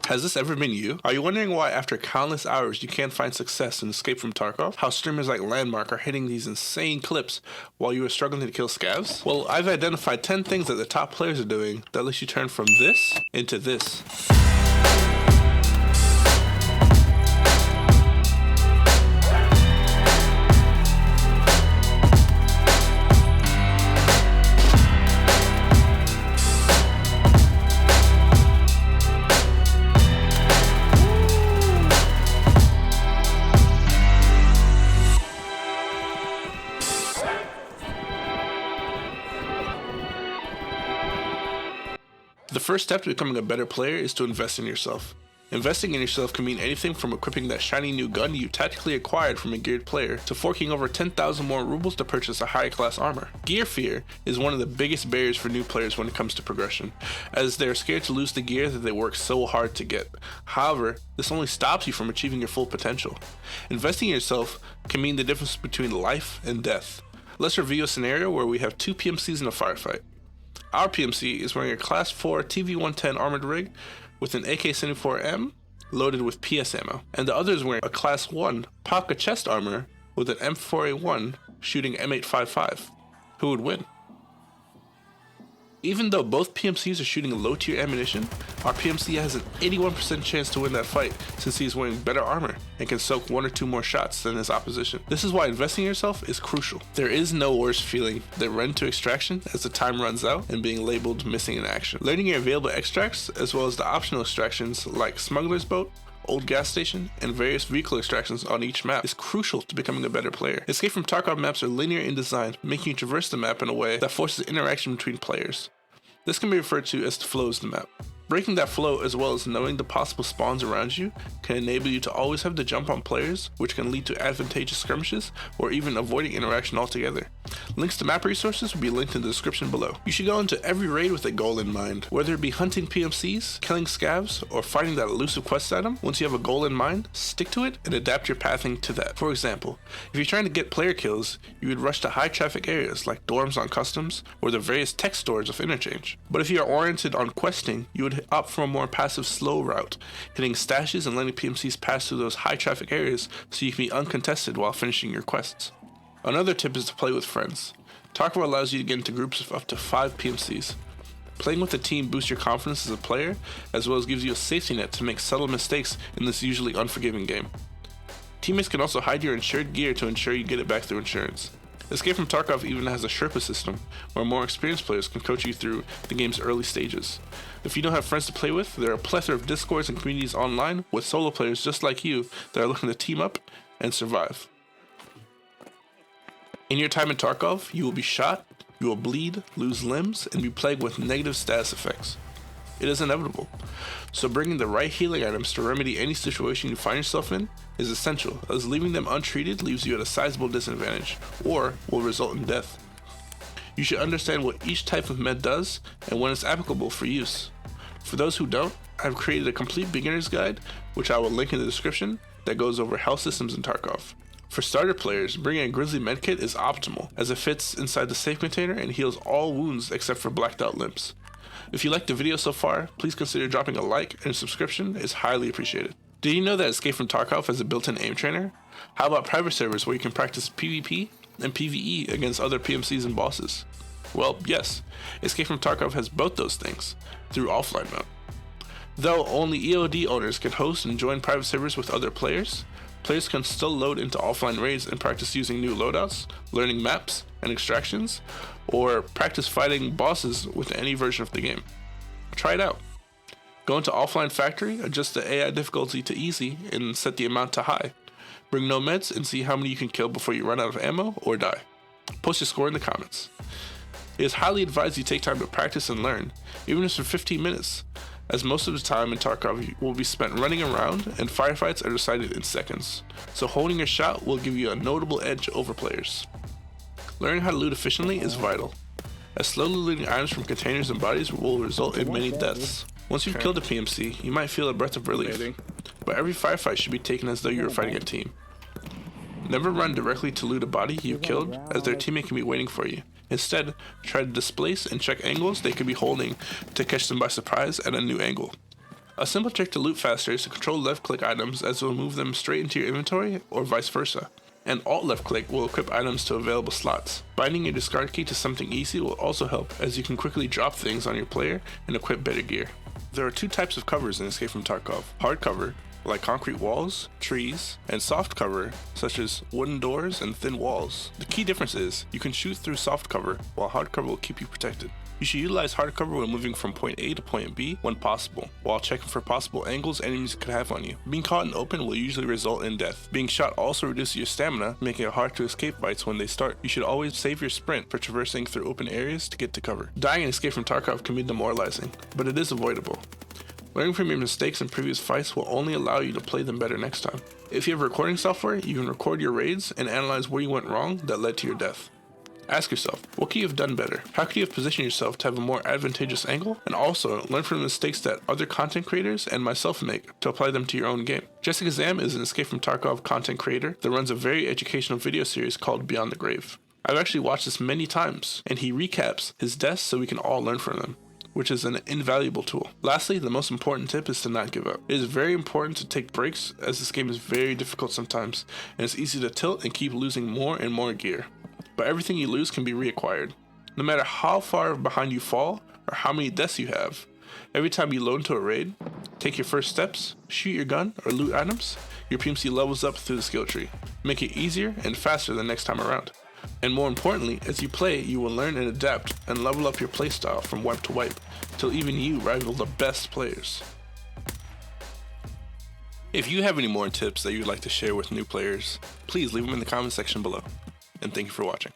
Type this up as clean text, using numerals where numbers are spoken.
Has this ever been you? Are you wondering why after countless hours you can't find success in Escape from Tarkov? How streamers like Lvndmark are hitting these insane clips while you are struggling to kill scavs? Well, I've identified 10 things that the top players are doing that lets you turn from this into this. The first step to becoming a better player is to invest in yourself. Investing in yourself can mean anything from equipping that shiny new gun you tactically acquired from a geared player to forking over 10,000 more rubles to purchase a high-class armor. Gear fear is one of the biggest barriers for new players when it comes to progression, as they're scared to lose the gear that they work so hard to get. However, this only stops you from achieving your full potential. Investing in yourself can mean the difference between life and death. Let's review a scenario where we have two PMCs in a firefight. Our PMC is wearing a Class 4 TV-110 armored rig with an AK-74M loaded with PS ammo, and the other is wearing a Class 1 Paka chest armor with an M4A1 shooting M855. Who would win? Even though both PMCs are shooting low-tier ammunition, our PMC has an 81% chance to win that fight since he is wearing better armor and can soak 1 or 2 more shots than his opposition. This is why investing in yourself is crucial. There is no worse feeling than running to extraction as the time runs out and being labeled missing in action. Learning your available extracts as well as the optional extractions like Smuggler's Boat, Old Gas Station, and various vehicle extractions on each map is crucial to becoming a better player. Escape from Tarkov maps are linear in design, making you traverse the map in a way that forces interaction between players. This can be referred to as the flows of the map. Breaking that flow as well as knowing the possible spawns around you can enable you to always have to jump on players, which can lead to advantageous skirmishes or even avoiding interaction altogether. Links to map resources will be linked in the description below. You should go into every raid with a goal in mind, whether it be hunting PMCs, killing scavs, or finding that elusive quest item. Once you have a goal in mind, stick to it and adapt your pathing to that. For example, if you're trying to get player kills, you would rush to high traffic areas like dorms on customs or the various tech stores of interchange. But if you are oriented on questing, you would opt for a more passive slow route, hitting stashes and letting PMCs pass through those high traffic areas so you can be uncontested while finishing your quests. Another tip is to play with friends. Tarkov allows you to get into groups of up to 5 PMCs. Playing with a team boosts your confidence as a player, as well as gives you a safety net to make subtle mistakes in this usually unforgiving game. Teammates can also hide your insured gear to ensure you get it back through insurance. Escape from Tarkov even has a Sherpa system, where more experienced players can coach you through the game's early stages. If you don't have friends to play with, there are a plethora of discords and communities online with solo players just like you that are looking to team up and survive. In your time in Tarkov, you will be shot, you will bleed, lose limbs, and be plagued with negative status effects. It is inevitable. So bringing the right healing items to remedy any situation you find yourself in is essential, as leaving them untreated leaves you at a sizable disadvantage, or will result in death. You should understand what each type of med does and when it's applicable for use. For those who don't, I've created a complete beginner's guide, which I will link in the description, that goes over health systems in Tarkov. For starter players, bringing a Grizzly medkit is optimal, as it fits inside the safe container and heals all wounds except for blacked out limbs. If you liked the video so far, please consider dropping a like and a subscription is highly appreciated. Did you know that Escape from Tarkov has a built-in aim trainer? How about private servers where you can practice PvP and PvE against other PMCs and bosses? Well, yes, Escape from Tarkov has both those things, through offline mode. Though only EOD owners can host and join private servers with other players, players can still load into offline raids and practice using new loadouts, learning maps and extractions, or practice fighting bosses with any version of the game. Try it out. Go into Offline Factory, adjust the AI difficulty to easy, and set the amount to high. Bring no meds and see how many you can kill before you run out of ammo or die. Post your score in the comments. It is highly advised you take time to practice and learn, even if it's for 15 minutes, as most of the time in Tarkov will be spent running around and firefights are decided in seconds, so holding your shot will give you a notable edge over players. Learning how to loot efficiently is vital, as slowly looting items from containers and bodies will result in many deaths. Once you've killed a PMC, you might feel a breath of relief, but every firefight should be taken as though you were fighting a team. Never run directly to loot a body you killed, as their teammate can be waiting for you. Instead, try to displace and check angles they could be holding to catch them by surprise at a new angle. A simple trick to loot faster is to control left click items, as it will move them straight into your inventory or vice versa. And alt left click will equip items to available slots. Binding your discard key to something easy will also help, as you can quickly drop things on your player and equip better gear. There are two types of covers in Escape from Tarkov: hard cover, like concrete walls, trees, and soft cover, such as wooden doors and thin walls. The key difference is, you can shoot through soft cover, while hard cover will keep you protected. You should utilize hard cover when moving from point A to point B when possible, while checking for possible angles enemies could have on you. Being caught in open will usually result in death. Being shot also reduces your stamina, making it hard to escape fights when they start. You should always save your sprint for traversing through open areas to get to cover. Dying in Escape from Tarkov can be demoralizing, but it is avoidable. Learning from your mistakes in previous fights will only allow you to play them better next time. If you have recording software, you can record your raids and analyze where you went wrong that led to your death. Ask yourself, what could you have done better? How could you have positioned yourself to have a more advantageous angle? And also, learn from the mistakes that other content creators and myself make to apply them to your own game. Jessica Zam is an Escape from Tarkov content creator that runs a very educational video series called Beyond the Grave. I've actually watched this many times, and he recaps his deaths so we can all learn from them, which is an invaluable tool. Lastly, the most important tip is to not give up. It is very important to take breaks, as this game is very difficult sometimes, and it's easy to tilt and keep losing more and more gear. But everything you lose can be reacquired. No matter how far behind you fall, or how many deaths you have, every time you load into a raid, take your first steps, shoot your gun, or loot items, your PMC levels up through the skill tree. Make it easier and faster the next time around. And more importantly, as you play, you will learn and adapt and level up your playstyle from wipe to wipe, till even you rival the best players. If you have any more tips that you'd like to share with new players, please leave them in the comment section below. And thank you for watching.